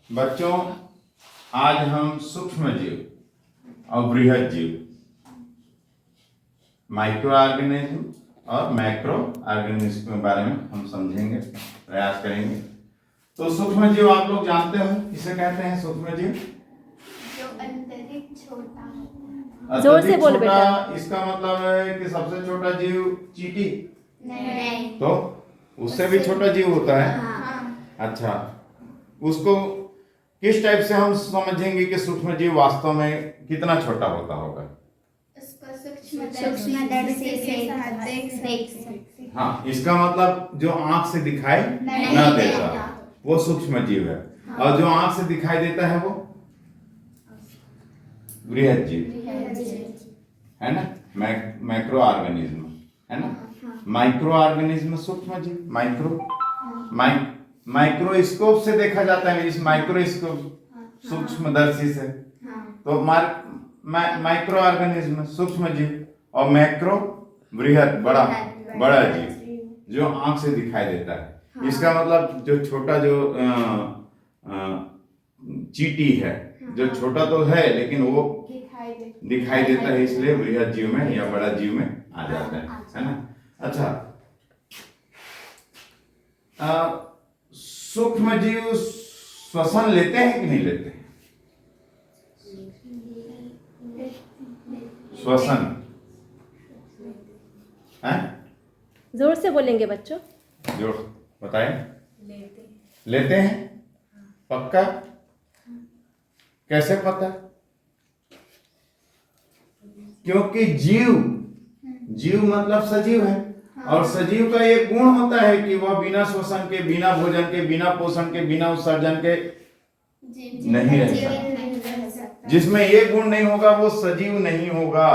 बच्चों, आज हम सूक्ष्म जीव और बृहद जीव, माइक्रो ऑर्गेनिज्म और मैक्रो ऑर्गेनिज्म के बारे में हम समझेंगे, प्रयास करेंगे। तो सूक्ष्म जीव आप लोग जानते हो किसे कहते हैं? सूक्ष्म जीव जो अत्यधिक छोटा होता है। जोर से बोल छोटा, बेटा। इसका मतलब है कि सबसे छोटा जीव चींटी, नहीं। तो उससे भी छोटा जीव होता है। हाँ। अच्छा, उसको किस टाइप से हम समझेंगे कि सूक्ष्म जीव वास्तव में कितना छोटा होता होगा? उसको सूक्ष्मदर्शी से देख सकते। हाँ, इसका मतलब जो आंख से दिखाई नहीं न देता। देता वो सूक्ष्म जीव है। और जो आंख से दिखाई देता है वो बृहद जीव है ना, मैक्रो ऑर्गेनिज्म है ना। माइक्रो ऑर्गेनिज्म सूक्ष्म जीव, माइक्रोस्कोप से देखा जाता है, इस माइक्रोस्कोप सूक्ष्मदर्शी से। तो माइक्रो ऑर्गेनिज्म सूक्ष्म जीव और मैक्रो बृहद बड़ा जीव जो आंख से दिखाई देता है। इसका मतलब जो छोटा जो चींटी है, जो छोटा तो है लेकिन वो दिखाई देता है, इसलिए बृहद जीव में या बड़ा जीव में आ जाता है ना। अच्छा, सूक्ष्म जीव श्वसन लेते हैं कि नहीं लेते हैं? श्वसन है? जोर से बोलेंगे बच्चों। जो बताएं। लेते हैं। पक्का? कैसे पता? क्योंकि जीव मतलब सजीव है। और सजीव का एक गुण होता है कि वह बिना श्वसन के, बिना भोजन के, बिना पोषण के, बिना उत्सर्जन के नहीं रह सकता। जिसमें ये गुण नहीं होगा वो सजीव नहीं होगा।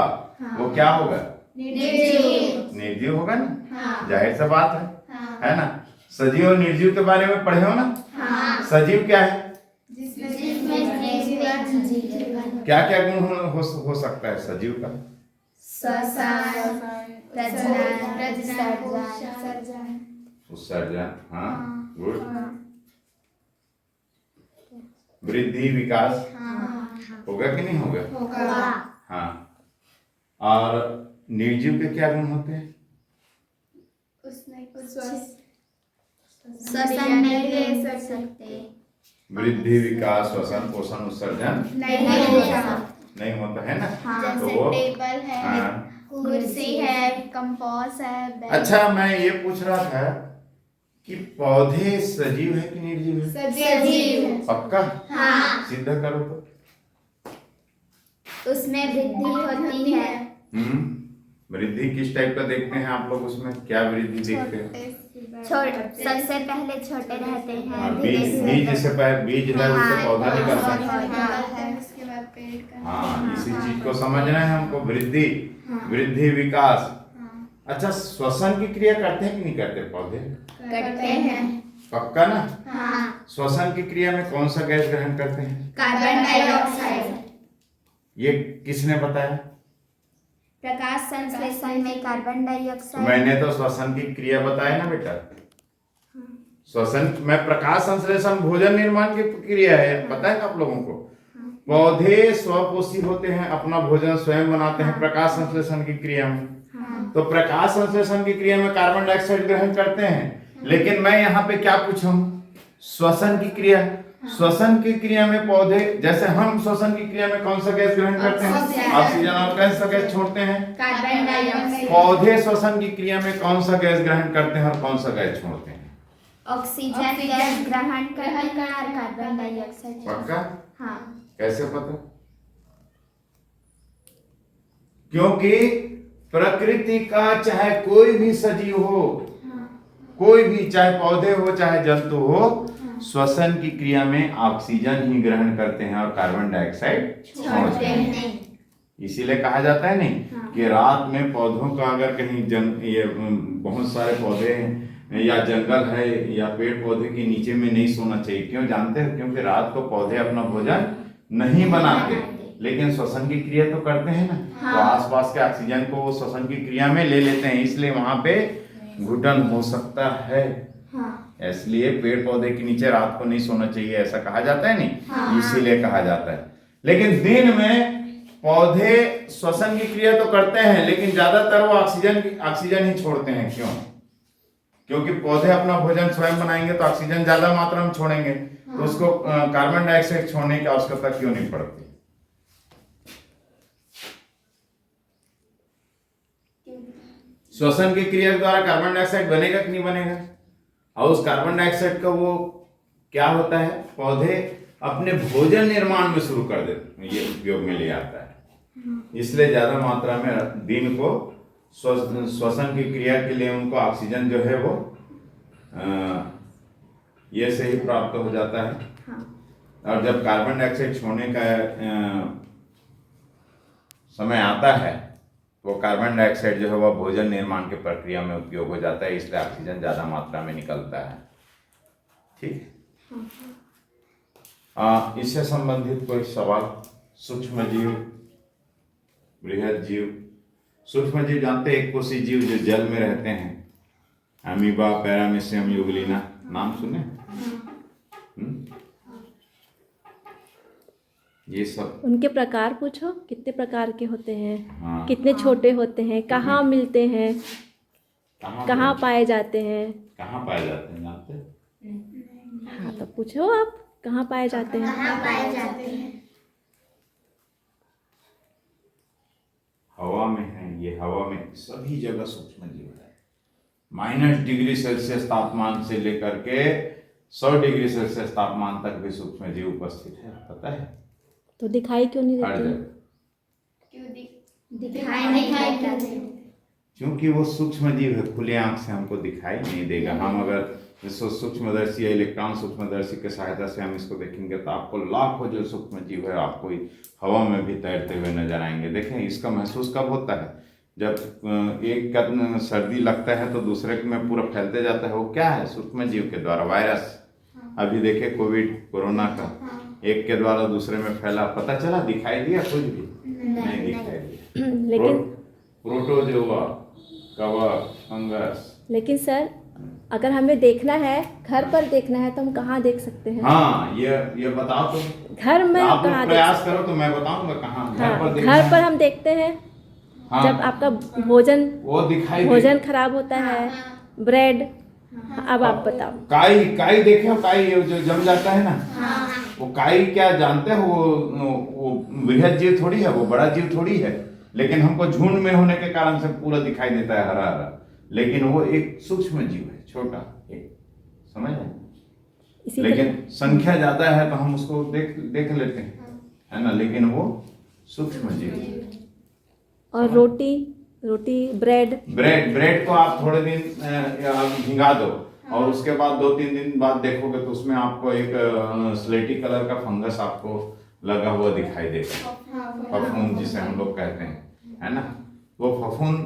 वो क्या होगा? निर्जीव होगा ना। जाहिर सा बात है ना। सजीव और निर्जीव के बारे में पढ़े हो ना। सजीव क्या है? क्या क्या गुण हो सकता है सजीव का? उत्सर्जन, हाँ, गुड। वृद्धि, विकास होगा कि नहीं होगा? हाँ। और निर्जीव के क्या गुण होते हैं? उसमें कुछ श्वसन नहीं ले सकते। वृद्धि, विकास, श्वसन, पोषण, उत्सर्जन नहीं होता है ना। तो जैसे टेबल है, हाँ। कुर्सी है, कंपास है, बेंच। अच्छा, मैं ये पूछ रहा था कि पौधे सजीव है कि निर्जीव है? सजीव। पक्का? हाँ। सिद्ध करो तो। उसमें वृद्धि होती है। वृद्धि किस टाइप का देखते हैं आप लोग? उसमें क्या वृद्धि देखते हैं? सबसे पहले छोटे रहते हैं, बीज से पहले बीज है, उससे पौधा निकलता है। उसके बाद पेड़ का। हाँ, इसी चीज को समझना है हमको। वृद्धि, विकास। अच्छा, श्वसन की क्रिया करते हैं कि नहीं करते पौधे? करते हैं। पक्का ना? हाँ। श्वसन की क्रिया में कौन सा गैस ग्रहण करते हैं? Carbon dioxide. ये किसने बताया? प्रकाश संश्लेषण में कार्बन डाइऑक्साइड। मैंने तो श्वसन की क्रिया बताया ना बेटा। श्वसन में प्रकाश संश्लेषण भोजन निर्माण की क्रिया है, पता है आप लोगों को? पौधे स्वपोषी होते हैं, अपना भोजन स्वयं बनाते हैं प्रकाश संश्लेषण की क्रिया में। तो प्रकाश संश्लेषण की क्रिया में कार्बन डाइऑक्साइड ग्रहण करते हैं। लेकिन मैं यहाँ पे क्या पूछूं? श्वसन की क्रिया। श्वसन की क्रिया में पौधे, जैसे हम श्वसन की क्रिया में कौन सा गैस ग्रहण करते हैं? ऑक्सीजन। और कौन सा गैस छोड़ते हैं? Carbon dioxide. पौधे श्वसन की क्रिया में कौन सा गैस ग्रहण करते हैं और कौन सा गैस छोड़ते हैं? ऑक्सीजन गैस ग्रहण करते हैं और कार्बन डाइऑक्साइड। पक्का? हाँ। कैसे पता? क्योंकि प्रकृति का चाहे कोई भी सजीव हो, कोई भी, चाहे पौधे हो चाहे जंतु हो, श्वसन की क्रिया में ऑक्सीजन ही ग्रहण करते हैं और कार्बन डाइऑक्साइड छोड़ते हैं। इसीलिए कहा जाता है नहीं कि रात में पौधों का अगर कहीं ये बहुत सारे पौधे हैं या जंगल है या पेड़ पौधे के नीचे में नहीं सोना चाहिए। क्यों जानते हैं? क्योंकि रात को पौधे अपना भोजन नहीं बनाते, लेकिन श्वसन की क्रिया तो करते हैं ना। तो आसपास के ऑक्सीजन को वो श्वसन की क्रिया में ले लेते हैं, इसलिए वहां पे घुटन हो सकता है। इसलिए पेड़ पौधे के नीचे रात को नहीं सोना चाहिए, ऐसा कहा जाता है नहीं, इसीलिए कहा जाता है। लेकिन दिन में पौधे श्वसन की क्रिया तो करते हैं, लेकिन ज्यादातर वो ऑक्सीजन ही छोड़ते हैं। क्यों? क्योंकि पौधे अपना भोजन स्वयं बनाएंगे तो ऑक्सीजन ज्यादा मात्रा में छोड़ेंगे, तो उसको कार्बन डाइऑक्साइड छोड़ने की आवश्यकता क्यों नहीं पड़ती? श्वसन की क्रिया के द्वारा कार्बन डाइऑक्साइड बनेगा कि नहीं बनेगा? और उस कार्बन डाइऑक्साइड का वो क्या होता है, पौधे अपने भोजन निर्माण में शुरू कर देते, ये उपयोग में ले आता है। इसलिए ज्यादा मात्रा में दिन को श्वसन की क्रिया के लिए उनको ऑक्सीजन जो है वो ये से ही प्राप्त हो जाता है। और जब कार्बन डाइऑक्साइड छोड़ने का समय आता है, वो कार्बन डाइऑक्साइड जो है वह भोजन निर्माण की प्रक्रिया में उपयोग हो जाता है, इसलिए ऑक्सीजन ज्यादा मात्रा में निकलता है। ठीक, इससे संबंधित कोई सवाल? सूक्ष्म जीव, बृहद जीव। सूक्ष्म जीव जानते हैं, एक कोषीय जीव जो जल में रहते हैं, अमीबा, पैरामीशियम, यूग्लिना, नाम सुने? ये सब उनके प्रकार पूछो, कितने प्रकार के होते हैं? हाँ। कितने छोटे होते हैं? कहाँ मिलते हैं? कहाँ पाए जाते हैं? कहाँ पाए जाते हैं जानते? हाँ तो पूछो आप, कहाँ पाए जाते हैं? हवा में है, ये हवा में सभी जगह सूक्ष्म जीव है। -डिग्री सेल्सियस तापमान से लेकर के 100 डिग्री सेल्सियस तापमान तक भी सूक्ष्म जीव उपस्थित है, पता है? तो दिखाई क्यों नहीं हर देते? जगह। दिखाई क्योंकि वो सूक्ष्म जीव है, खुले आंख से हमको दिखाई नहीं देगा। हम अगर इसको सूक्ष्मदर्शी या इलेक्ट्रॉन सूक्ष्मदर्शी की सहायता से हम इसको देखेंगे तो आपको लाखों जो सूक्ष्म जीव है आपको हवा में भी तैरते हुए नजर आएंगे। देखें, इसका महसूस कब होता है? जब एक कदम सर्दी लगता है तो दूसरे में पूरा फैलते जाता है। वो क्या है? सूक्ष्म जीव के द्वारा। वायरस, अभी देखे कोविड, कोरोना का एक के द्वारा दूसरे में फैला, पता चला? दिखाई दिया? कुछ भी नहीं दिखाई दिया। लेकिन प्रोटोजोआ, कवक, फंगस। लेकिन सर, अगर हमें देखना है, घर पर देखना है, तो हम कहाँ देख सकते हैं? हाँ, ये बताओ तुम। घर में आप कहाँ प्रयास करो तो मैं बताऊंगा कहाँ। हाँ, घर पर हम देखते हैं। हाँ, जब आपका भोजन वो दिखाई भोजन खराब होता है, ब्रेड। अब आप बताओ। काई देखे हो? काई जो जम जाता है ना, वो काई क्या जानते हो? वो बृहद जीव थोड़ी है, वो बड़ा जीव थोड़ी है, लेकिन हमको झुंड में होने के कारण से पूरा दिखाई देता है हरा हरा, लेकिन वो एक सूक्ष्म जीव है, छोटा एक, समझ रहे? लेकिन संख्या ज्यादा है तो हम उसको देख लेते हैं, है ना, लेकिन वो सूक्ष्म जीव है। और रोटी ब्रेड को आप थोड़े दिन भिंगा दो और उसके बाद 2-3 दिन बाद देखोगे तो उसमें आपको एक स्लेटी कलर का फंगस आपको लगा हुआ दिखाई देगा, फफूंद जिसे हम लोग कहते हैं, है ना। वो फफूंद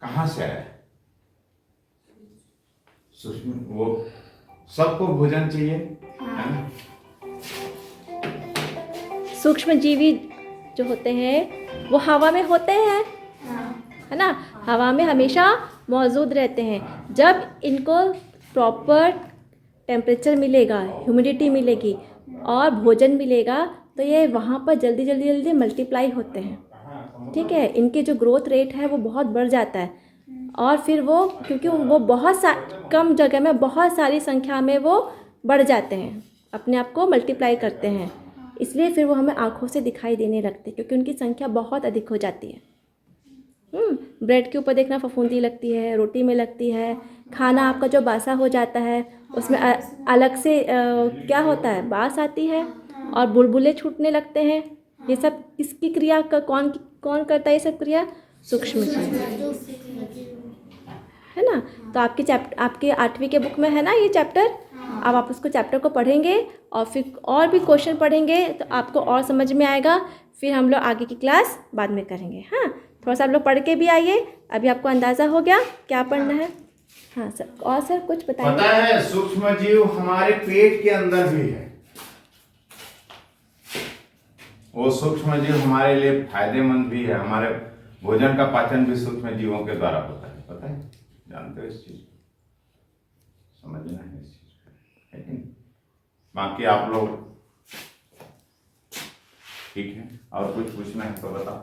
कहाँ से आया? वो सबको भोजन चाहिए, है ना। सूक्ष्म जीवी जो होते हैं वो हवा में होते हैं, है ना, हवा में हमेशा मौजूद रहते हैं। जब इनको प्रॉपर टेम्परेचर मिलेगा, ह्यूमिडिटी मिलेगी और भोजन मिलेगा तो ये वहाँ पर जल्दी मल्टीप्लाई होते हैं, ठीक है। इनके जो ग्रोथ रेट है वो बहुत बढ़ जाता है और फिर वो, क्योंकि वो बहुत कम जगह में बहुत सारी संख्या में वो बढ़ जाते हैं, अपने आप को मल्टीप्लाई करते हैं, इसलिए फिर वो हमें आँखों से दिखाई देने लगते हैं क्योंकि उनकी संख्या बहुत अधिक हो जाती है। ब्रेड के ऊपर देखना फफूंदी लगती है, रोटी में लगती है, खाना आपका जो बासा हो जाता है उसमें अलग से क्या होता है, बास आती है और बुलबुले छूटने लगते हैं। ये सब किसकी क्रिया का कौन करता है? ये सब क्रिया सूक्ष्म जीव, है ना। तो आपके 8वीं के बुक में है ना ये चैप्टर। अब आप उसको चैप्टर को पढ़ेंगे और फिर और भी क्वेश्चन पढ़ेंगे तो आपको और समझ में आएगा। फिर हम लोग आगे की क्लास बाद में करेंगे। हाँ, थोड़ा सा आप लोग पढ़ के भी आइए। अभी आपको अंदाज़ा हो गया क्या पढ़ना है? हाँ सर, और सर कुछ बताइए। पता है सूक्ष्म जीव हमारे पेट के अंदर भी है। वो सूक्ष्म जीव हमारे लिए फायदेमंद भी है। हमारे भोजन का पाचन भी सूक्ष्म जीवों के द्वारा होता है, पता है? जानते हो इस चीज को? समझना है इस चीज। है कि नहीं? बाकी आप लोग ठीक है, और कुछ पूछना है तो बताओ।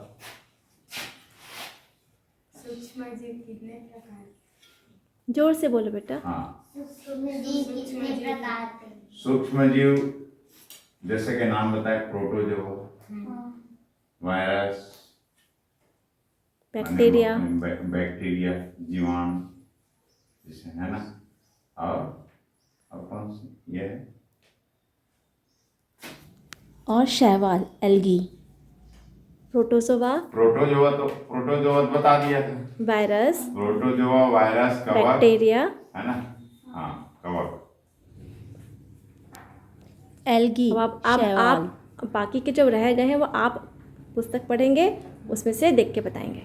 सूक्ष्म जीव कितने प्रकार? जोर से बोलो बेटा। हाँ, जीव कितने प्रकार के? सूक्ष्म जीव जैसे कि नाम बताए, प्रोटोजोआ, वायरस, बैक्टीरिया, बैक्टीरिया, जीवाणु जैसे, है ना। और कौन सी ये है? और शैवाल, एल्गी। प्रोटोजोआ, प्रोटोजोआ तो प्रोटोजोआ बता दिया था। वायरस, प्रोटोजोआ, वायरस, कवक, बैक्टीरिया, है ना। हाँ, कवक। एल्गी। अब आप बाकी के जो रह गए हैं वो आप पुस्तक पढ़ेंगे, उसमें से देख के बताएंगे।